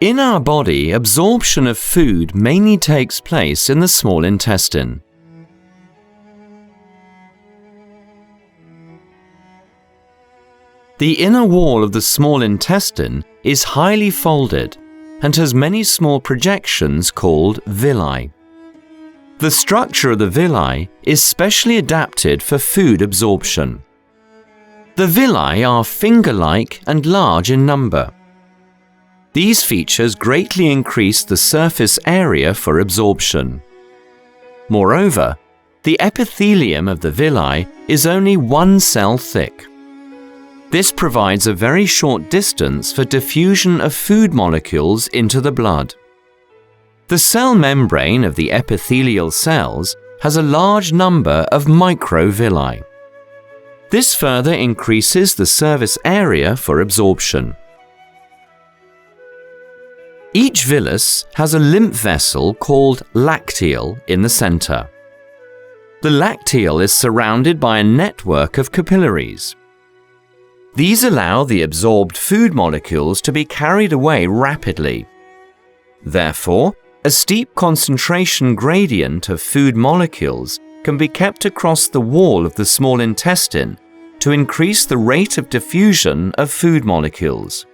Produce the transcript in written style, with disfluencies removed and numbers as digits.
In our body, absorption of food mainly takes place in the small intestine. The inner wall of the small intestine is highly folded and has many small projections called villi. The structure of the villi is specially adapted for food absorption. The villi are finger-like and large in number. These features greatly increase the surface area for absorption. Moreover, the epithelium of the villi is only 1 cell thick. This provides a very short distance for diffusion of food molecules into the blood. The cell membrane of the epithelial cells has a large number of microvilli. This further increases the surface area for absorption. Each villus has a lymph vessel called lacteal in the center. The lacteal is surrounded by a network of capillaries. These allow the absorbed food molecules to be carried away rapidly. Therefore, a steep concentration gradient of food molecules can be kept across the wall of the small intestine to increase the rate of diffusion of food molecules.